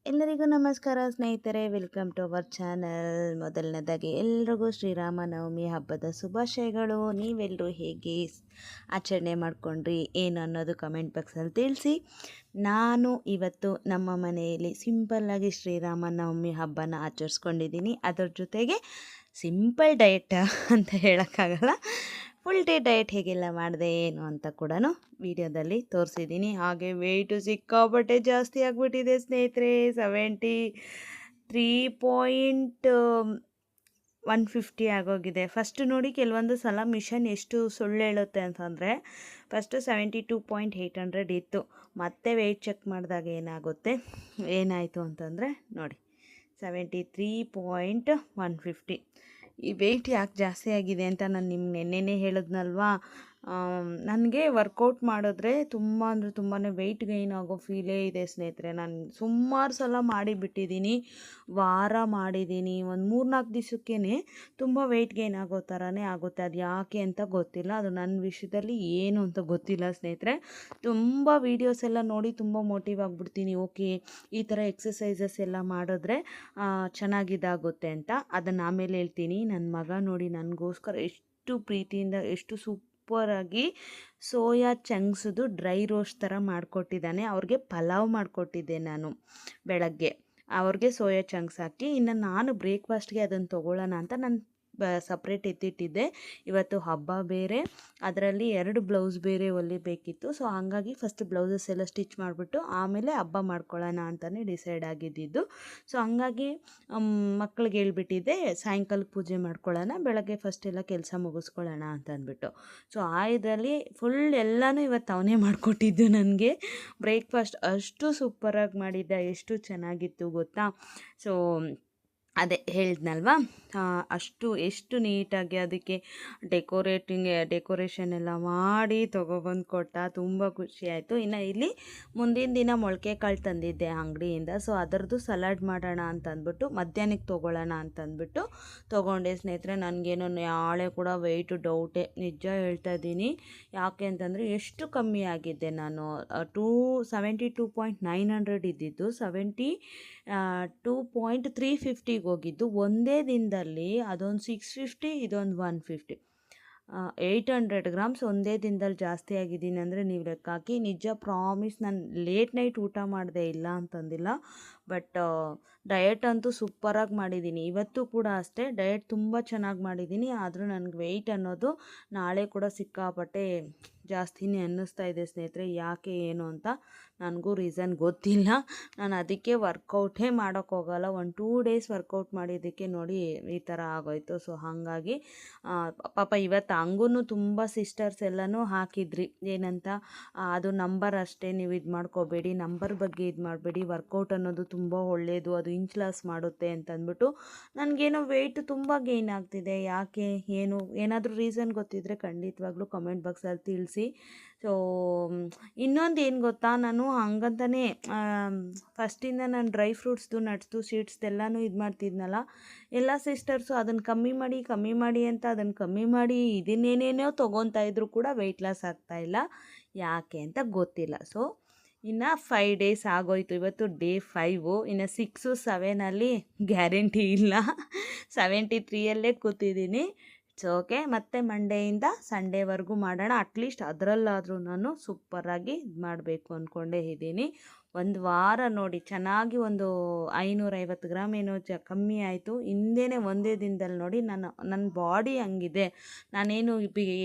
ಎಲ್ಲರಿಗೂ ನಮಸ್ಕಾರ ಸ್ನೇಹಿತರೆ, ವೆಲ್ಕಮ್ ಟು ಅವರ್ ಚಾನಲ್. ಮೊದಲನೇದಾಗಿ ಎಲ್ರಿಗೂ ಶ್ರೀರಾಮನವಮಿ ಹಬ್ಬದ ಶುಭಾಶಯಗಳು. ನೀವೆಲ್ಲರೂ ಹೇಗೆ ಆಚರಣೆ ಮಾಡ್ಕೊಂಡ್ರಿ ಏನು ಅನ್ನೋದು ಕಮೆಂಟ್ ಬಾಕ್ಸಲ್ಲಿ ತಿಳಿಸಿ. ನಾನು ಇವತ್ತು ನಮ್ಮ ಮನೆಯಲ್ಲಿ ಸಿಂಪಲ್ಲಾಗಿ ಶ್ರೀರಾಮನವಮಿ ಹಬ್ಬನ ಆಚರಿಸ್ಕೊಂಡಿದ್ದೀನಿ. ಅದರ ಜೊತೆಗೆ ಸಿಂಪಲ್ ಡಯಟ್ ಅಂತ ಹೇಳೋಕ್ಕಾಗಲ್ಲ, ಫುಲ್ ಡೇ ಡಯಟ್ ಹೇಗೆಲ್ಲ ಮಾಡಿದೆ ಏನು ಅಂತ ಕೂಡ ವಿಡಿಯೋದಲ್ಲಿ ತೋರಿಸಿದ್ದೀನಿ. ಹಾಗೆ ವೆಯ್ಟು ಸಿಕ್ಕಾಪಟ್ಟೆ ಜಾಸ್ತಿ ಆಗಿಬಿಟ್ಟಿದೆ ಸ್ನೇಹಿತರೆ. 73.150 ಆಗೋಗಿದೆ. ಫಸ್ಟ್ ನೋಡಿ, ಕೆಲವೊಂದು ಸಲ ಮಿಷನ್ ಎಷ್ಟು ಸುಳ್ಳು ಹೇಳುತ್ತೆ ಅಂತಂದರೆ, ಫಸ್ಟು 72.800 ಇತ್ತು. ಮತ್ತೆ ವೆಯ್ಟ್ ಚೆಕ್ ಮಾಡಿದಾಗ ಏನಾಯಿತು ಅಂತಂದರೆ ನೋಡಿ 73.150. ಈ ವೆಯ್ಟ್ ಯಾಕೆ ಜಾಸ್ತಿ ಆಗಿದೆ ಅಂತ ನಾನು ನಿಮ್ಗೆ ನೆನ್ನೆನೇ ಹೇಳಿದ್ನಲ್ವಾ. ನನಗೆ ವರ್ಕೌಟ್ ಮಾಡಿದ್ರೆ ತುಂಬ ಅಂದರೆ ತುಂಬಾ ವೆಯ್ಟ್ ಗೈನ್ ಆಗೋ ಫೀಲೇ ಇದೆ ಸ್ನೇಹಿತರೆ. ನಾನು ಸುಮಾರು ಸಲ ಮಾಡಿಬಿಟ್ಟಿದ್ದೀನಿ, ವಾರ ಮಾಡಿದ್ದೀನಿ, ಒಂದು 3-4 ದಿವಸಕ್ಕೇ ತುಂಬ ವೆಯ್ಟ್ ಗೈನ್ ಆಗೋ ಥರನೇ ಆಗುತ್ತೆ. ಅದು ಯಾಕೆ ಅಂತ ಗೊತ್ತಿಲ್ಲ, ಅದು ನನ್ನ ವಿಷಯದಲ್ಲಿ ಏನು ಅಂತ ಗೊತ್ತಿಲ್ಲ ಸ್ನೇಹಿತರೆ. ತುಂಬ ವೀಡಿಯೋಸ್ ಎಲ್ಲ ನೋಡಿ ತುಂಬ ಮೋಟಿವ್ ಆಗಿಬಿಡ್ತೀನಿ. ಓಕೆ, ಈ ಥರ ಎಕ್ಸಸೈಸಸ್ ಎಲ್ಲ ಮಾಡಿದ್ರೆ ಚೆನ್ನಾಗಿದಾಗುತ್ತೆ ಅಂತ. ಅದನ್ನು ಆಮೇಲೆ ಹೇಳ್ತೀನಿ. ನನ್ನ ಮಗ ನೋಡಿ ನನಗೋಸ್ಕರ ಎಷ್ಟು ಪ್ರೀತಿಯಿಂದ, ಎಷ್ಟು ಸೂಪರಾಗಿ ಸೋಯಾ ಚಂಕ್ಸ್ದು ಡ್ರೈ ರೋಸ್ಟ್ ಥರ ಮಾಡಿಕೊಟ್ಟಿದ್ದಾನೆ. ಅವ್ರಿಗೆ ಪಲಾವ್ ಮಾಡಿಕೊಟ್ಟಿದ್ದೆ ನಾನು ಬೆಳಗ್ಗೆ, ಅವ್ರಿಗೆ ಸೋಯಾ ಚಂಕ್ಸ್ ಹಾಕಿ. ಇನ್ನು ನಾನು ಬ್ರೇಕ್ಫಾಸ್ಟ್ಗೆ ಅದನ್ನು ತೊಗೊಳ್ಳೋಣ ಅಂತ ನಾನು ಸಪ್ರೇಟ್ ಎತ್ತಿಟ್ಟಿದ್ದೆ. ಇವತ್ತು ಹಬ್ಬ ಬೇರೆ, ಅದರಲ್ಲಿ 2 ಬ್ಲೌಸ್ ಬೇರೆ ಹೊಲಿಬೇಕಿತ್ತು. ಸೊ ಹಾಗಾಗಿ ಫಸ್ಟ್ ಬ್ಲೌಸಸ್ ಎಲ್ಲ ಸ್ಟಿಚ್ ಮಾಡಿಬಿಟ್ಟು ಆಮೇಲೆ ಹಬ್ಬ ಮಾಡ್ಕೊಳ್ಳೋಣ ಅಂತಲೇ ಡಿಸೈಡ್ ಆಗಿದ್ದಿದ್ದು. ಸೊ ಹಂಗಾಗಿ ಮಕ್ಳಿಗೆ ಹೇಳ್ಬಿಟ್ಟಿದ್ದೆ, ಸಾಯಂಕಾಲಕ್ಕೆ ಪೂಜೆ ಮಾಡ್ಕೊಳ್ಳೋಣ, ಬೆಳಗ್ಗೆ ಫಸ್ಟ್ ಎಲ್ಲ ಕೆಲಸ ಮುಗಿಸ್ಕೊಳ್ಳೋಣ ಅಂತ ಅಂದ್ಬಿಟ್ಟು. ಸೊ ಇದರಲ್ಲಿ ಫುಲ್ ಎಲ್ಲನೂ ಇವತ್ತು ಅವನೇ ಮಾಡಿಕೊಟ್ಟಿದ್ದು ನನಗೆ. ಬ್ರೇಕ್ಫಾಸ್ಟ್ ಅಷ್ಟು ಸೂಪರಾಗಿ ಮಾಡಿದ್ದ, ಎಷ್ಟು ಚೆನ್ನಾಗಿತ್ತು ಗೊತ್ತಾ. ಸೊ ಅದೇ ಹೇಳಿದ್ನಲ್ವ, ಎಷ್ಟು ನೀಟಾಗಿ ಅದಕ್ಕೆ ಡೆಕೋರೇಷನ್ ಎಲ್ಲ ಮಾಡಿ ತೊಗೊಬಂದು ಕೊಟ್ಟ. ತುಂಬ ಖುಷಿಯಾಯಿತು. ಇನ್ನು ಇಲ್ಲಿ ಮುಂದಿನ ದಿನ ಮೊಳಕೆ ಕಾಳು ತಂದಿದ್ದೆ ಅಂಗಡಿಯಿಂದ. ಸೊ ಅದರದ್ದು ಸಲಾಡ್ ಮಾಡೋಣ ಅಂತಂದ್ಬಿಟ್ಟು, ಮಧ್ಯಾಹ್ನಕ್ಕೆ ತೊಗೊಳ್ಳೋಣ ಅಂತಂದ್ಬಿಟ್ಟು ತೊಗೊಂಡೆ ಸ್ನೇಹಿತರೆ. ನನಗೇನೋ ನಾಳೆ ಕೂಡ ವೆಯ್ಟು ಡೌಟೇ, ನಿಜ ಹೇಳ್ತಾ ಇದ್ದೀನಿ. ಯಾಕೆ ಅಂತಂದರೆ ಎಷ್ಟು ಕಮ್ಮಿ ಆಗಿದ್ದೆ ನಾನು. 72.900 ಇದ್ದಿದ್ದು 72.350 ಹೋಗಿದ್ದು ಒಂದೇ ದಿನದಲ್ಲಿ. ಅದೊಂದು 650, ಇದೊಂದು 150, 800 ಗ್ರಾಮ್ಸ್ ಒಂದೇ ದಿನದಲ್ಲಿ ಜಾಸ್ತಿ ಆಗಿದ್ದೀನಿ ಅಂದರೆ ನೀವು ಲೆಕ್ಕ ಹಾಕಿ. ನಿಜ ಪ್ರಾಮಿಸ್, ನಾನು ಲೇಟ್ ನೈಟ್ ಊಟ ಮಾಡಿದೆ, ಇಲ್ಲ ಅಂತಂದಿಲ್ಲ. ಬಟ್ ಡಯಟ್ ಅಂತೂ ಸೂಪರಾಗಿ ಮಾಡಿದ್ದೀನಿ. ಇವತ್ತು ಕೂಡ ಅಷ್ಟೇ, ಡಯಟ್ ತುಂಬ ಚೆನ್ನಾಗಿ ಮಾಡಿದ್ದೀನಿ. ಆದರೂ ನನಗೆ ವೆಯ್ಟ್ ಅನ್ನೋದು ನಾಳೆ ಕೂಡ ಸಿಕ್ಕಾಪಟ್ಟೆ ಜಾಸ್ತಿನೇ ಅನ್ನಿಸ್ತಾ ಇದೆ ಸ್ನೇಹಿತರೆ. ಯಾಕೆ ಏನು ಅಂತ ನನಗೂ ರೀಸನ್ ಗೊತ್ತಿಲ್ಲ. ನಾನು ಅದಕ್ಕೆ ವರ್ಕೌಟೇ ಮಾಡೋಕ್ಕೋಗಲ್ಲ. 1-2 ಡೇಸ್ ವರ್ಕೌಟ್ ಮಾಡಿದ್ದಕ್ಕೆ ನೋಡಿ ಈ ಥರ ಆಗೋಯ್ತು. ಸೊ ಹಾಗಾಗಿ ಪಾಪ ಇವತ್ತು ಹಂಗೂ ತುಂಬ ಸಿಸ್ಟರ್ಸ್ ಎಲ್ಲನೂ ಹಾಕಿದ್ರಿ, ಏನಂತ, ಅದು ನಂಬರ್ ಅಷ್ಟೇ, ನೀವು ಇದು ಮಾಡ್ಕೋಬೇಡಿ, ನಂಬರ್ ಬಗ್ಗೆ ಇದು ಮಾಡಬೇಡಿ, ವರ್ಕೌಟ್ ಅನ್ನೋದು ತುಂಬ ಒಳ್ಳೆಯದು, ಅದು ಇಂಚ್ ಲಾಸ್ ಮಾಡುತ್ತೆ ಅಂತಂದ್ಬಿಟ್ಟು. ನನಗೇನೋ ವೆಯ್ಟ್ ತುಂಬ ಗೇನ್ ಆಗ್ತಿದೆ. ಯಾಕೆ ಏನು, ಏನಾದರೂ ರೀಸನ್ ಗೊತ್ತಿದ್ದರೆ ಖಂಡಿತವಾಗ್ಲೂ ಕಮೆಂಟ್ ಬಾಕ್ಸಲ್ಲಿ ತಿಳಿಸಿ. ಸೊ ಇನ್ನೊಂದು ಏನು ಗೊತ್ತಾ, ನಾನು ಹಂಗಂತಲೇ ಫಸ್ಟಿಂದ ನಾನು ಡ್ರೈ ಫ್ರೂಟ್ಸ್ದು, ನಟ್ಸ್ದು, ಸೀಡ್ಸ್ದೆಲ್ಲನೂ ಇದು ಮಾಡ್ತಿದ್ನಲ್ಲ. ಎಲ್ಲ ಸಿಸ್ಟರ್ಸು ಅದನ್ನು ಕಮ್ಮಿ ಮಾಡಿ ಅಂತ ಅದನ್ನು ಕಮ್ಮಿ ಮಾಡಿ ಇದನ್ನೇನೇನೋ ತೊಗೊತಾ ಇದ್ರು ಕೂಡ ವೆಯ್ಟ್ ಲಾಸ್ ಆಗ್ತಾಯಿಲ್ಲ. ಯಾಕೆ ಅಂತ ಗೊತ್ತಿಲ್ಲ. ಸೊ ಇನ್ನು 5 ಡೇಸ್ ಆಗೋಯ್ತು, ಇವತ್ತು ಡೇ 5. ಇನ್ನು 6, 7 ಗ್ಯಾರಂಟಿ ಇಲ್ಲ. 73ಯಲ್ಲೇ ಕೂತಿದ್ದೀನಿ. ಸೊ ಓಕೆ, ಮತ್ತೆ ಮಂಡೆಯಿಂದ ಸಂಡೇವರೆಗೂ ಮಾಡೋಣ. ಅಟ್ಲೀಸ್ಟ್ ಅದರಲ್ಲಾದರೂ ನಾನು ಸೂಪರಾಗಿ ಇದು ಮಾಡಬೇಕು ಅಂದ್ಕೊಂಡೇ ಇದ್ದೀನಿ. ಒಂದು ವಾರ ನೋಡಿ ಚೆನ್ನಾಗಿ ಒಂದು 550 ಗ್ರಾಮ್ ಏನೋ ಕಮ್ಮಿ ಆಯಿತು. ಹಿಂದೆಯೇ ಒಂದೇ ದಿನದಲ್ಲಿ ನೋಡಿ ನನ್ನ ಬಾಡಿ ಹಂಗಿದೆ. ನಾನೇನು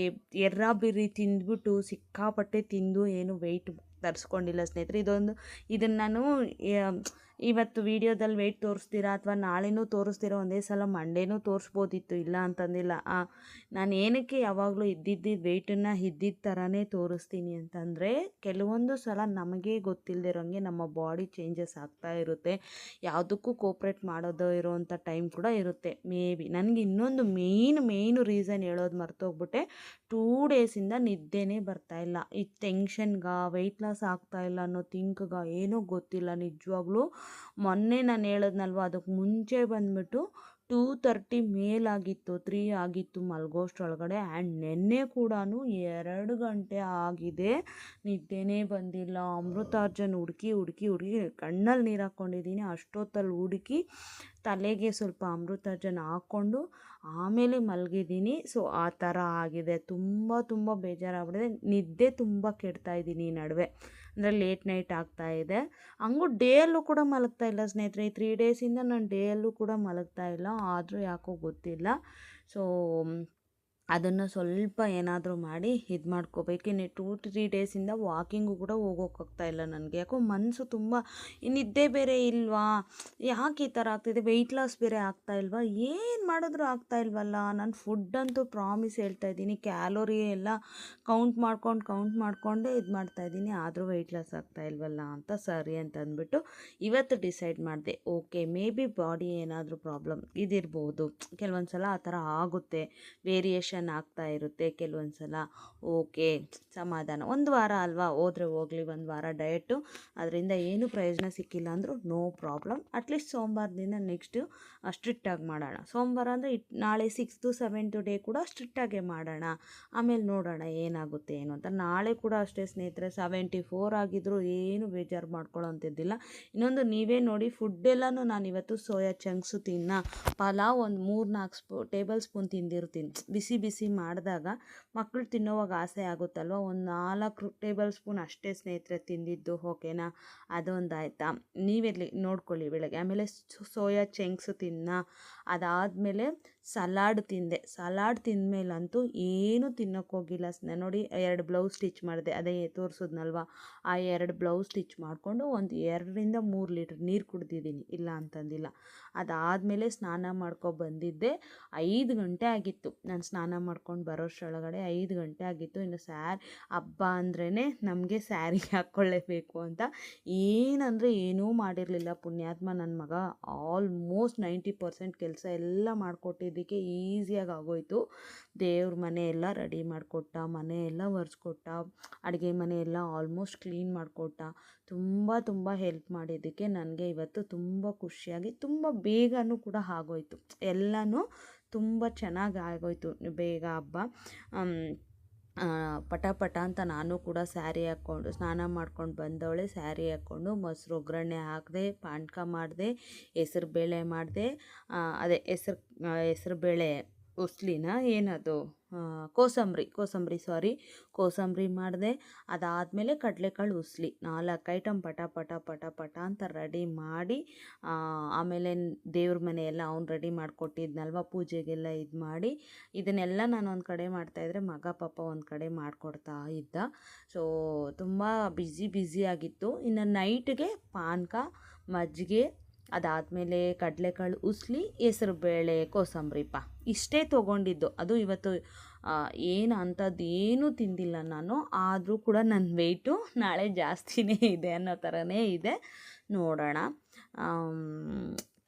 ಎರ್ರಾಬಿರಿ ತಿಂದ್ಬಿಟ್ಟು ಸಿಕ್ಕಾಪಟ್ಟೆ ತಿಂದು ಏನು ವೆಯ್ಟ್ ತರಿಸ್ಕೊಂಡಿಲ್ಲ ಸ್ನೇಹಿತರೆ. ಇದನ್ನು ನಾನು ಇವತ್ತು ವೀಡಿಯೋದಲ್ಲಿ ವೆಯ್ಟ್ ತೋರಿಸ್ತೀರಾ ಅಥವಾ ನಾಳೆನೂ ತೋರಿಸ್ತೀರಾ, ಒಂದೇ ಸಲ ಮಂಡೇನೂ ತೋರಿಸ್ಬೋದಿತ್ತು, ಇಲ್ಲ ಅಂತಂದಿಲ್ಲ. ನಾನು ಏನಕ್ಕೆ ಯಾವಾಗಲೂ ಇದ್ದಿದ್ದು ವೆಯ್ಟನ್ನು ಇದ್ದಿದ್ದ ಥರನೇ ತೋರಿಸ್ತೀನಿ ಅಂತಂದರೆ, ಕೆಲವೊಂದು ಸಲ ನಮಗೆ ಗೊತ್ತಿಲ್ಲದಿರೋಂಗೆ ನಮ್ಮ ಬಾಡಿ ಚೇಂಜಸ್ ಆಗ್ತಾ ಇರುತ್ತೆ. ಯಾವುದಕ್ಕೂ ಕೋಪ್ರೇಟ್ ಮಾಡೋದು ಇರೋವಂಥ ಟೈಮ್ ಕೂಡ ಇರುತ್ತೆ. ಮೇ ಬಿ ನನಗೆ ಇನ್ನೊಂದು ಮೇಯ್ನು ರೀಸನ್ ಹೇಳೋದು ಮರ್ತೋಗ್ಬಿಟ್ಟೆ. 2 ಡೇಸಿಂದ ನಿದ್ದೆನೇ ಬರ್ತಾಯಿಲ್ಲ. ಈ ಟೆನ್ಷನ್ಗೆ ವೆಯ್ಟ್ ಲಾಸ್ ಆಗ್ತಾಯಿಲ್ಲ ಅನ್ನೋ ಥಿಂಕ್ಗೆ ಏನೋ ಗೊತ್ತಿಲ್ಲ ನಿಜವಾಗ್ಲೂ. ಮೊನ್ನೆ ನಾನು ಹೇಳಿದ್ನಲ್ವ, ಅದಕ್ಕೆ ಮುಂಚೆ ಬಂದುಬಿಟ್ಟು 2:30 ಮೇಲಾಗಿತ್ತು, 3 ಆಗಿತ್ತು ಮಲ್ಗೋಷ್ಟ್ರೊಳಗಡೆ. ಆ್ಯಂಡ್ ನೆನ್ನೆ ಕೂಡ 2 ಗಂಟೆ ಆಗಿದೆ, ನಿದ್ದೆನೇ ಬಂದಿಲ್ಲ. ಅಮೃತಾರ್ಜನ್ ಹುಡುಕಿ ಹುಡುಕಿ ಹುಡುಕಿ ಕಣ್ಣಲ್ಲಿ ನೀರು ಹಾಕ್ಕೊಂಡಿದ್ದೀನಿ. ಅಷ್ಟೊತ್ತಲ್ಲಿ ಹುಡುಕಿ ತಲೆಗೆ ಸ್ವಲ್ಪ ಅಮೃತಾರ್ಜನ್ ಹಾಕ್ಕೊಂಡು ಆಮೇಲೆ ಮಲಗಿದ್ದೀನಿ. ಸೊ ಆ ಥರ ಆಗಿದೆ. ತುಂಬ ಬೇಜಾರಾಗ್ಬಿಟ್ಟಿದೆ. ನಿದ್ದೆ ತುಂಬ ಕೆಡ್ತಾಯಿದ್ದೀನಿ ಈ ನಡುವೆ, ಅಂದರೆ ಲೇಟ್ ನೈಟ್ ಆಗ್ತಾಯಿದೆ. ಹಂಗೂ ಡೇಯಲ್ಲೂ ಕೂಡ ಮಲಗ್ತಾ ಇಲ್ಲ ಸ್ನೇಹಿತರೆ. ಈ 3 ಡೇಸಿಂದ ನಾನು ಡೇಯಲ್ಲೂ ಕೂಡ ಮಲಗ್ತಾ ಇಲ್ಲ, ಆದರೂ ಯಾಕೋ ಗೊತ್ತಿಲ್ಲ. ಸೊ ಅದನ್ನು ಸ್ವಲ್ಪ ಏನಾದರೂ ಮಾಡಿ ಇದು ಮಾಡ್ಕೋಬೇಕು. ಇನ್ನು 2-3 ಡೇಸಿಂದ ವಾಕಿಂಗು ಕೂಡ ಹೋಗೋಕ್ಕಾಗ್ತಾಯಿಲ್ಲ ನನಗೆ. ಯಾಕೋ ಮನಸ್ಸು ತುಂಬ, ನಿದ್ದೆ ಬೇರೆ ಇಲ್ವಾ, ಯಾಕೆ ಈ ಥರ ಆಗ್ತಿದೆ, ವೆಯ್ಟ್ ಲಾಸ್ ಬೇರೆ ಆಗ್ತಾ ಇಲ್ವಾ, ಏನು ಮಾಡಿದ್ರೂ ಆಗ್ತಾ ಇಲ್ವಲ್ಲ. ನಾನು ಫುಡ್ಡಂತೂ ಪ್ರಾಮಿಸ್ ಹೇಳ್ತಾ ಇದ್ದೀನಿ, ಕ್ಯಾಲೋರಿ ಎಲ್ಲ ಕೌಂಟ್ ಮಾಡಿಕೊಂಡೇ ಇದು ಮಾಡ್ತಾಯಿದ್ದೀನಿ, ಆದರೂ ವೆಯ್ಟ್ ಲಾಸ್ ಆಗ್ತಾ ಇಲ್ವಲ್ಲ ಅಂತ ಸರಿ ಅಂತ ಅಂದ್ಬಿಟ್ಟು ಇವತ್ತು ಡಿಸೈಡ್ ಮಾಡಿದೆ. ಓಕೆ, ಮೇ ಬಿ ಬಾಡಿ ಏನಾದರೂ ಪ್ರಾಬ್ಲಮ್ ಇದಿರ್ಬೋದು, ಕೆಲವೊಂದು ಸಲ ಆ ಥರ ಆಗುತ್ತೆ, ವೇರಿಯೇಷನ್ ಆಗ್ತಾ ಇರುತ್ತೆ ಕೆಲವೊಂದು ಸಲ. ಓಕೆ, ಸಮಾಧಾನ. ಒಂದು ವಾರ ಅಲ್ವಾ, ಹೋದರೆ ಹೋಗಲಿ, ಒಂದು ವಾರ ಡಯಟು, ಅದರಿಂದ ಏನು ಪ್ರಯೋಜನ ಸಿಕ್ಕಿಲ್ಲ ಅಂದರೂ ನೋ ಪ್ರಾಬ್ಲಮ್. ಅಟ್ಲೀಸ್ಟ್ ಸೋಮವಾರದಿಂದ ನೆಕ್ಸ್ಟು ಸ್ಟ್ರಿಕ್ಟಾಗಿ ಮಾಡೋಣ. ಸೋಮವಾರ ಅಂದರೆ ನಾಳೆ 6th 7th ಡೇ ಕೂಡ ಸ್ಟ್ರಿಕ್ಟಾಗೆ ಮಾಡೋಣ, ಆಮೇಲೆ ನೋಡೋಣ ಏನಾಗುತ್ತೆ ಏನು ಅಂತ. ನಾಳೆ ಕೂಡ ಅಷ್ಟೇ ಸ್ನೇಹಿತರೆ, 74 ಆಗಿದ್ರು ಏನು ಬೇಜಾರು ಮಾಡ್ಕೊಳ್ಳೋ ಅಂತಿದ್ದಿಲ್ಲ. ಇನ್ನೊಂದು ನೀವೇ ನೋಡಿ, ಫುಡ್ಡೆಲ್ಲನೂ ನಾನು ಇವತ್ತು ಸೋಯಾ ಚಂಕ್ಸು ಪಲಾವ್ ಒಂದು 3-4 ಟೇಬಲ್ ಸ್ಪೂನ್ ತಿಂದಿರ್ತೀನಿ. ಬಿಸಿ ಮಾಡಿದಾಗ ಮಕ್ಕಳು ತಿನ್ನೋವಾಗ ಆಸೆ ಆಗುತ್ತಲ್ವ, ಒಂದು 4 ಟೇಬಲ್ ಸ್ಪೂನ್ ಅಷ್ಟೇ ಸ್ನೇಹಿತರೆ ತಿಂದಿದ್ದು. ಓಕೆನಾ, ಅದೊಂದು ಆಯಿತಾ. ನೀವೆಲ್ಲಿ ನೋಡ್ಕೊಳ್ಳಿ ಬೆಳಗ್ಗೆ. ಆಮೇಲೆ ಸೋಯಾ ಚಂಕ್ಸ್ ಅದಾದಮೇಲೆ ಸಲಾಡ್ ತಿಂದೆ. ಸಲಾಡ್ ತಿಂದಮೇಲಂತೂ ಏನೂ ತಿನ್ನೋಕ್ಕೋಗಿಲ್ಲ ನೋಡಿ. 2 ಬ್ಲೌಸ್ ಸ್ಟಿಚ್ ಮಾಡಿದೆ, ಅದೇ ತೋರಿಸಿದ್ನಲ್ವ, ಆ 2 ಬ್ಲೌಸ್ ಸ್ಟಿಚ್ ಮಾಡಿಕೊಂಡು ಒಂದು 2-3 ಲೀಟ್ರ್ ನೀರು ಕುಡ್ದಿದ್ದೀನಿ, ಇಲ್ಲ ಅಂತಂದಿಲ್ಲ. ಅದಾದಮೇಲೆ ಸ್ನಾನ ಬಂದಿದ್ದೆ. 5 ಗಂಟೆ ಆಗಿತ್ತು ನಾನು ಸ್ನಾನ ಮಾಡ್ಕೊಂಡು ಬರೋಷ್ಟರೊಳಗಡೆ, 5 ಗಂಟೆ ಆಗಿತ್ತು. ಇನ್ನು ಹಬ್ಬ ಅಂದ್ರೇ ನಮಗೆ ಸ್ಯಾರಿ ಹಾಕ್ಕೊಳ್ಳೇಬೇಕು ಅಂತ ಏನಂದರೆ ಏನೂ ಮಾಡಿರಲಿಲ್ಲ. ಪುಣ್ಯಾತ್ಮ ನನ್ನ ಮಗ ಆಲ್ಮೋಸ್ಟ್ 90% ಕೆಲಸ ಎಲ್ಲ ಮಾಡಿಕೊಟ್ಟಿದ್ದಕ್ಕೆ ಈಸಿಯಾಗಿ ಆಗೋಯ್ತು. ದೇವ್ರ ಮನೆ ಎಲ್ಲ ರೆಡಿ ಮಾಡಿಕೊಟ್ಟ, ಮನೆ ಎಲ್ಲ ಒರೆಸ್ಕೊಟ್ಟ, ಅಡುಗೆ ಮನೆ ಎಲ್ಲ ಆಲ್ಮೋಸ್ಟ್ ಕ್ಲೀನ್ ಮಾಡಿಕೊಟ್ಟ. ತುಂಬ ಹೆಲ್ಪ್ ಮಾಡಿದ್ದಕ್ಕೆ ನನಗೆ ಇವತ್ತು ತುಂಬ ಖುಷಿಯಾಗಿ, ತುಂಬ ಬೇಗನೂ ಕೂಡ ಆಗೋಯ್ತು. ಎಲ್ಲನೂ ತುಂಬ ಚೆನ್ನಾಗಿ ಆಗೋಯ್ತು ಬೇಗ ಹಬ್ಬ. ಪಟ ಅಂತ ನಾನು ಕೂಡ ಸ್ಯಾರಿ ಹಾಕ್ಕೊಂಡು ಸ್ನಾನ ಮಾಡ್ಕೊಂಡು ಬಂದವಳೆ. ಸ್ಯಾರಿ ಹಾಕ್ಕೊಂಡು ಮೊಸರು ಒಗ್ಗರಣೆ ಹಾಕಿದೆ, ಪಾನಕ ಮಾಡಿದೆ, ಹೆಸರುಬೇಳೆ ಮಾಡಿದೆ, ಅದೇ ಹೆಸರುಬೇಳೆ ಉಸ್ಲಿನ ಏನದು, ಕೋಸಂಬರಿ ಮಾಡಿದೆ. ಅದಾದಮೇಲೆ ಕಡಲೆಕಾಳು ಉಸ್ಲಿ, 4 ಐಟಮ್ ಪಟ ಅಂತ ರೆಡಿ ಮಾಡಿ, ಆಮೇಲೆ ದೇವ್ರ ಮನೆಯೆಲ್ಲ ಅವ್ನು ರೆಡಿ ಮಾಡಿಕೊಟ್ಟಿದ್ನಲ್ವ, ಪೂಜೆಗೆಲ್ಲ ಇದು ಮಾಡಿ, ಇದನ್ನೆಲ್ಲ ನಾನು ಒಂದು ಕಡೆ ಮಾಡ್ತಾಯಿದ್ರೆ ಮಗ ಪಾಪ ಒಂದು ಕಡೆ ಮಾಡಿಕೊಡ್ತಾ ಇದ್ದ. ಸೊ ತುಂಬ ಬ್ಯುಸಿ ಆಗಿತ್ತು. ಇನ್ನು ನೈಟ್ಗೆ ಪಾನಕ, ಮಜ್ಜಿಗೆ, ಅದಾದಮೇಲೆ ಕಡಲೆಕಾಳು ಉಸ್ಲಿ, ಹೆಸರುಬೇಳೆ ಕೋಸಂಬರಿಪ್ಪ, ಇಷ್ಟೇ ತೊಗೊಂಡಿದ್ದು. ಅದು ಇವತ್ತು ಏನು ಅಂಥದ್ದು ಏನೂ ತಿಂದಿಲ್ಲ ನಾನು. ಆದರೂ ಕೂಡ ನನ್ನ ವೆಯ್ಟು ನಾಳೆ ಜಾಸ್ತಿನೇ ಇದೆ ಅನ್ನೋ ಥರನೇ ಇದೆ. ನೋಡೋಣ.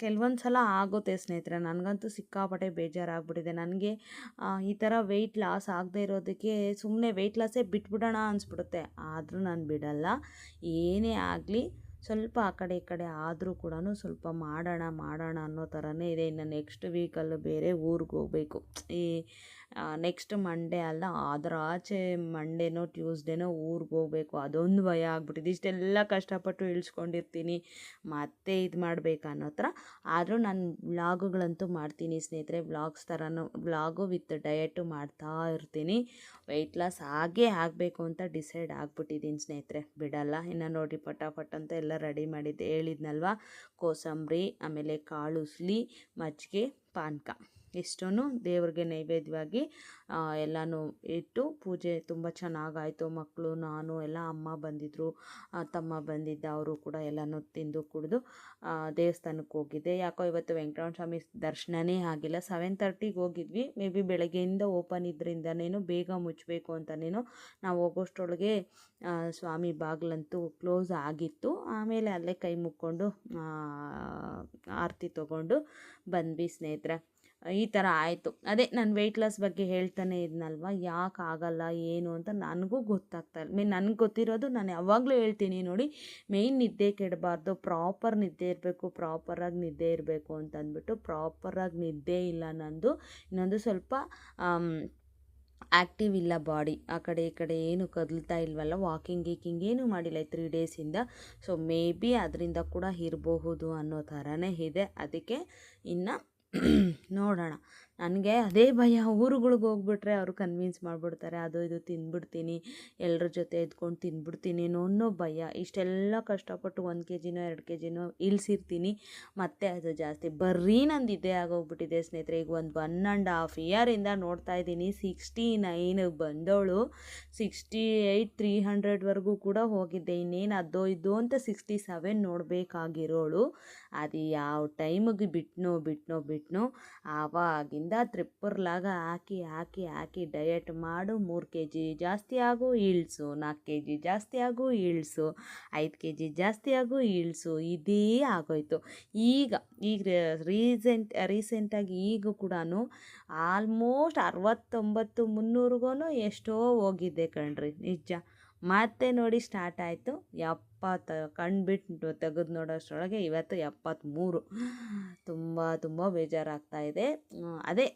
ಕೆಲವೊಂದು ಸಲ ಆಗುತ್ತೆ ಸ್ನೇಹಿತರೆ, ನನಗಂತೂ ಸಿಕ್ಕಾಪಟ್ಟೆ ಬೇಜಾರಾಗ್ಬಿಟ್ಟಿದೆ. ನನಗೆ ಈ ಥರ ವೆಯ್ಟ್ ಲಾಸ್ ಆಗದೆ ಇರೋದಕ್ಕೆ ಸುಮ್ಮನೆ ವೆಯ್ಟ್ ಲಾಸೇ ಬಿಟ್ಬಿಡೋಣ ಅನಿಸ್ಬಿಡುತ್ತೆ. ಆದರೂ ನಾನು ಬಿಡಲ್ಲ. ಏನೇ ಆಗಲಿ ಸ್ವಲ್ಪ ಆ ಕಡೆ ಈ ಕಡೆ ಆದರೂ ಕೂಡ ಸ್ವಲ್ಪ ಮಾಡೋಣ ಅನ್ನೋ ಥರನೇ ಇದೆ. ಇನ್ನು ನೆಕ್ಸ್ಟ್ ವೀಕಲ್ಲೂ ಬೇರೆ ಊರಿಗೆ ಹೋಗಬೇಕು. ಈ ನೆಕ್ಸ್ಟ್ ಮಂಡೇ ಅಲ್ಲ, ಅದರ ಆಚೆ ಮಂಡೇನೋ ಟ್ಯೂಸ್ಡೇನೋ ಊರಿಗೆ ಹೋಗಬೇಕು. ಅದೊಂದು ಭಯ ಆಗ್ಬಿಟ್ಟಿದೆ. ಇಷ್ಟೆಲ್ಲ ಕಷ್ಟಪಟ್ಟು ಇಳಿಸ್ಕೊಂಡಿರ್ತೀನಿ, ಮತ್ತೆ ಇದು ಮಾಡಬೇಕು ಅನ್ನೋ ಥರ. ಆದರೂ ನಾನು ವ್ಲಾಗುಗಳಂತೂ ಮಾಡ್ತೀನಿ ಸ್ನೇಹಿತರೆ, ವ್ಲಾಗು ವಿತ್ ಡಯಟು ಮಾಡ್ತಾ ಇರ್ತೀನಿ. ವೆಯ್ಟ್ ಲಾಸ್ ಆಗಬೇಕು ಅಂತ ಡಿಸೈಡ್ ಆಗಿಬಿಟ್ಟಿದ್ದೀನಿ ಸ್ನೇಹಿತರೆ, ಬಿಡಲ್ಲ. ಇನ್ನು ನೋಡಿ ಪಟಾಪಟ್ ಅಂತ ಎಲ್ಲ ರೆಡಿ ಮಾಡಿದ್ದೆ, ಹೇಳಿದ್ನಲ್ವ, ಕೋಸಂಬರಿ, ಆಮೇಲೆ ಕಾಳು ಉಸ್ಲಿ, ಮಜ್ಜಿಗೆ, ಪಾನಕ, ಇಷ್ಟೂ ದೇವ್ರಿಗೆ ನೈವೇದ್ಯವಾಗಿ ಎಲ್ಲನೂ ಇಟ್ಟು ಪೂಜೆ ತುಂಬ ಚೆನ್ನಾಗಾಯಿತು. ಮಕ್ಕಳು, ನಾನು ಎಲ್ಲ, ಅಮ್ಮ ಬಂದಿದ್ದರು, ತಮ್ಮ ಬಂದಿದ್ದ, ಅವರು ಕೂಡ ಎಲ್ಲನೂ ತಿಂದು ಕುಡಿದು ದೇವಸ್ಥಾನಕ್ಕೆ ಹೋಗಿದ್ದೆ. ಯಾಕೋ ಇವತ್ತು ವೆಂಕಟರಮಣ ಸ್ವಾಮಿ ದರ್ಶನನೇ ಆಗಿಲ್ಲ. 7:30ಗೆ ಹೋಗಿದ್ವಿ. ಮೇ ಬಿ ಬೆಳಗ್ಗೆಯಿಂದ ಓಪನ್ ಇದ್ದರಿಂದನೇನು ಬೇಗ ಮುಚ್ಚಬೇಕು ಅಂತನೇನು ನಾವು ಹೋಗೋಷ್ಟರೊಳಗೆ ಸ್ವಾಮಿ ಬಾಗಿಲಂತೂ ಕ್ಲೋಸ್ ಆಗಿತ್ತು. ಆಮೇಲೆ ಅಲ್ಲೇ ಕೈ ಮುಕ್ಕೊಂಡು ಆರತಿ ತೊಗೊಂಡು ಬಂದ್ವಿ ಸ್ನೇಹಿತರೆ. ಈ ಥರ ಆಯಿತು. ಅದೇ ನಾನು ವೆಯ್ಟ್ ಲಾಸ್ ಬಗ್ಗೆ ಹೇಳ್ತಾನೆ ಇದ್ನಲ್ವ, ಯಾಕೆ ಆಗಲ್ಲ ಏನು ಅಂತ ನನಗೂ ಗೊತ್ತಾಗ್ತಾ ಇಲ್ಲ. ನನಗೆ ಗೊತ್ತಿರೋದು ನಾನು ಯಾವಾಗಲೂ ಹೇಳ್ತೀನಿ ನೋಡಿ, ಮೇಯ್ನ್ ನಿದ್ದೆ ಕೆಡಬಾರ್ದು, ಪ್ರಾಪರ್ ನಿದ್ದೆ ಇರಬೇಕು, ಪ್ರಾಪರಾಗಿ ನಿದ್ದೆ ಇರಬೇಕು ಅಂತ ಅಂದ್ಬಿಟ್ಟು ಪ್ರಾಪರಾಗಿ ನಿದ್ದೆ ಇಲ್ಲ ನಂದು. ಇನ್ನೊಂದು ಸ್ವಲ್ಪ ಆ್ಯಕ್ಟಿವ್ ಇಲ್ಲ ಬಾಡಿ, ಆ ಕಡೆ ಈ ಕಡೆ ಏನು ಕದಲ್ತಾ ಇಲ್ವಲ್ಲ, ವಾಕಿಂಗ್ ಗೀಕಿಂಗ್ ಏನೂ ಮಾಡಿಲ್ಲ ಈ 3 ಡೇಸಿಂದ. ಸೊ ಮೇ ಬಿ ಅದರಿಂದ ಕೂಡ ಇರಬಹುದು ಅನ್ನೋ ಥರನೇ ಇದೆ. ಅದಕ್ಕೆ ಇನ್ನು ನೋಡೋಣ. ನನಗೆ ಅದೇ ಭಯ, ಊರುಗಳಿಗೆ ಹೋಗ್ಬಿಟ್ರೆ ಅವರು ಕನ್ವಿನ್ಸ್ ಮಾಡಿಬಿಡ್ತಾರೆ, ಅದು ಇದು ತಿಂದ್ಬಿಡ್ತೀನಿ, ಎಲ್ಲರ ಜೊತೆ ಎದ್ಕೊಂಡು ತಿಂದ್ಬಿಡ್ತೀನಿ ಅನ್ನೋ ಭಯ. ಇಷ್ಟೆಲ್ಲ ಕಷ್ಟಪಟ್ಟು 1 ಕೆ ಜಿನೋ 2 ಕೆ ಜಿನೋ ಇಳಿಸಿರ್ತೀನಿ, ಮತ್ತೆ ಅದು ಜಾಸ್ತಿ ಬರೀ ನಂದು ಇದೇ ಆಗೋಗ್ಬಿಟ್ಟಿದೆ ಸ್ನೇಹಿತರೆ. ಈಗ ಒಂದು 1.5 ಇಯರಿಂದ ನೋಡ್ತಾ ಇದ್ದೀನಿ, 69 ಬಂದವಳು 68 300ವರೆಗೂ ಕೂಡ ಹೋಗಿದ್ದೆ. ಇನ್ನೇನು ಅದೋ ಇದೋ ಅಂತ 67 ನೋಡಬೇಕಾಗಿರೋಳು, ಅದು ಯಾವ ಟೈಮಿಗೆ ಬಿಟ್ನೋ ಆವಾಗಿಂದ ಟ್ರಿಪ್ಪರ್ಲಾಗ ಹಾಕಿ ಡಯಟ್ ಮಾಡು, 3 ಕೆ ಜಿ ಜಾಸ್ತಿ ಆಗು ಇಳಿಸು, 4 ಕೆ ಜಿ ಜಾಸ್ತಿ ಆಗು ಇಳಿಸು, 5 ಕೆ ಜಿ ಜಾಸ್ತಿ ಆಗು ಇಳಿಸು, ಇದೇ ಆಗೋಯ್ತು. ಈಗ ರೀಸೆಂಟಾಗಿ ಈಗ ಕೂಡ ಆಲ್ಮೋಸ್ಟ್ 69 300ಗೂ ಎಷ್ಟೋ ಹೋಗಿದ್ದೆ ಕಣ್ರಿ, ನಿಜ. ಮತ್ತೆ ನೋಡಿ ಸ್ಟಾರ್ಟ್ ಆಯಿತು 70, ಕಣ್ಬಿಟ್ಟು ತೆಗೆದು ನೋಡೋಷ್ಟರೊಳಗೆ ಇವತ್ತು 73. ತುಂಬ ಬೇಜಾರಾಗ್ತಾಯಿದೆ. ಅದೇ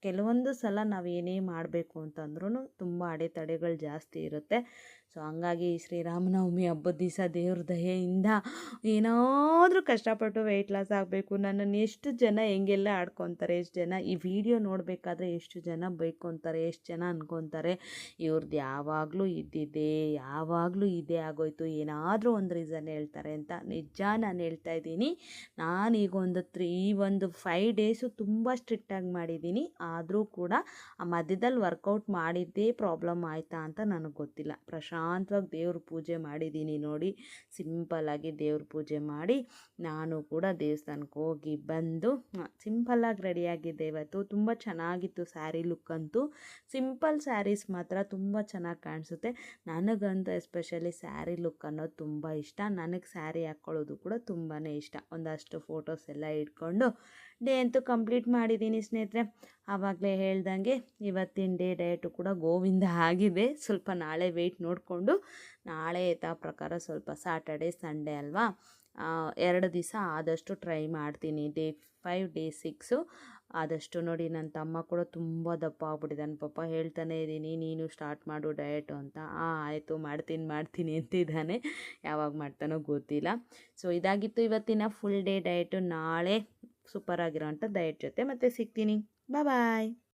ಕೆಲವೊಂದು ಸಲ ನಾವು ಏನೇ ಮಾಡಬೇಕು ಅಂತಂದ್ರೂ ತುಂಬ ಅಡೆತಡೆಗಳು ಜಾಸ್ತಿ ಇರುತ್ತೆ. ಸೊ ಹಂಗಾಗಿ ಶ್ರೀರಾಮನವಮಿ ಹಬ್ಬದ ದಿವಸ ದೇವ್ರ ದಯೆಯಿಂದ ಏನಾದರೂ ಕಷ್ಟಪಟ್ಟು ವೆಯ್ಟ್ ಲಾಸ್ ಆಗಬೇಕು. ನನ್ನನ್ನು ಎಷ್ಟು ಜನ ಹೆಂಗೆಲ್ಲ ಆಡ್ಕೊತಾರೆ, ಎಷ್ಟು ಜನ ಈ ವಿಡಿಯೋ ನೋಡಬೇಕಾದ್ರೆ ಎಷ್ಟು ಜನ ಬೈಕೊತಾರೆ, ಎಷ್ಟು ಜನ ಅಂದ್ಕೊತಾರೆ ಇವ್ರದ್ದು ಯಾವಾಗಲೂ ಇದ್ದಿದ್ದೆ, ಯಾವಾಗಲೂ ಇದೇ ಆಗೋಯ್ತು, ಏನಾದರೂ ಒಂದು ರೀಸನ್ ಹೇಳ್ತಾರೆ ಅಂತ. ನಿಜ ನಾನು ಹೇಳ್ತಾ ಇದ್ದೀನಿ, ನಾನೀಗ ಒಂದು 5 ಡೇಸು ತುಂಬ ಸ್ಟ್ರಿಕ್ಟಾಗಿ ಮಾಡಿದ್ದೀನಿ. ಆದರೂ ಕೂಡ ಆ ಮಧ್ಯದಲ್ಲಿ ವರ್ಕೌಟ್ ಮಾಡಿದ್ದೇ ಪ್ರಾಬ್ಲಮ್ ಆಯಿತಾ ಅಂತ ನನಗೆ ಗೊತ್ತಿಲ್ಲ. ಪ್ರಶಾಂತವಾಗಿ ದೇವ್ರ ಪೂಜೆ ಮಾಡಿದ್ದೀನಿ ನೋಡಿ, ಸಿಂಪಲ್ಲಾಗಿ ದೇವ್ರ ಪೂಜೆ ಮಾಡಿ ನಾನು ಕೂಡ ದೇವಸ್ಥಾನಕ್ಕೆ ಹೋಗಿ ಬಂದು ಸಿಂಪಲ್ಲಾಗಿ ರೆಡಿಯಾಗಿದ್ದೆ ಇವತ್ತು. ತುಂಬ ಚೆನ್ನಾಗಿತ್ತು ಸ್ಯಾರಿ ಲುಕ್ ಅಂತೂ. ಸಿಂಪಲ್ ಸ್ಯಾರೀಸ್ ಮಾತ್ರ ತುಂಬ ಚೆನ್ನಾಗಿ ಕಾಣಿಸುತ್ತೆ. ನನಗಂತೂ ಎಸ್ಪೆಷಲಿ ಸ್ಯಾರಿ ಲುಕ್ ಅನ್ನೋದು ತುಂಬ ಇಷ್ಟ. ನನಗೆ ಸ್ಯಾರಿ ಹಾಕ್ಕೊಳ್ಳೋದು ಕೂಡ ತುಂಬಾ ಇಷ್ಟ. ಒಂದಷ್ಟು ಫೋಟೋಸ್ ಎಲ್ಲ ಇಟ್ಕೊಂಡು ಡೇ ಅಂತೂ ಕಂಪ್ಲೀಟ್ ಮಾಡಿದ್ದೀನಿ ಸ್ನೇಹಿತರೆ. ಆವಾಗಲೇ ಹೇಳ್ದಂಗೆ ಇವತ್ತಿನ ಡಯಟು ಕೂಡ ಗೋವಿಂದ ಆಗಿದೆ. ಸ್ವಲ್ಪ ನಾಳೆ ವೆಯ್ಟ್ ನೋಡಿಕೊಂಡು ನಾಳೆ ಯಥಾ ಪ್ರಕಾರ ಸ್ವಲ್ಪ ಸ್ಯಾಟರ್ಡೆ ಸಂಡೇ ಅಲ್ವಾ, 2 ದಿವಸ ಆದಷ್ಟು ಟ್ರೈ ಮಾಡ್ತೀನಿ. ಡೇ 5 ಡೇ 6 ಆದಷ್ಟು ನೋಡಿ. ನನ್ನ ತಮ್ಮ ಕೂಡ ತುಂಬ ದಪ್ಪ ಆಗ್ಬಿಟ್ಟಿದ್ದಾನೆ ಪಾಪ. ಹೇಳ್ತಾನೆ ಇದ್ದೀನಿ ನೀನು ಸ್ಟಾರ್ಟ್ ಮಾಡು ಡಯಟು ಅಂತ. ಆಯಿತು ಮಾಡ್ತೀನಿ ಅಂತಿದ್ದಾನೆ, ಯಾವಾಗ ಮಾಡ್ತಾನೋ ಗೊತ್ತಿಲ್ಲ. ಸೊ ಇದಾಗಿತ್ತು ಇವತ್ತಿನ ಫುಲ್ ಡೇ ಡಯಟು. ನಾಳೆ ಸೂಪರಾಗಿರೋಂಥ ಡಯಟ್ ಜೊತೆ ಮತ್ತೆ ಸಿಗ್ತೀನಿ. ಬಾಯ್.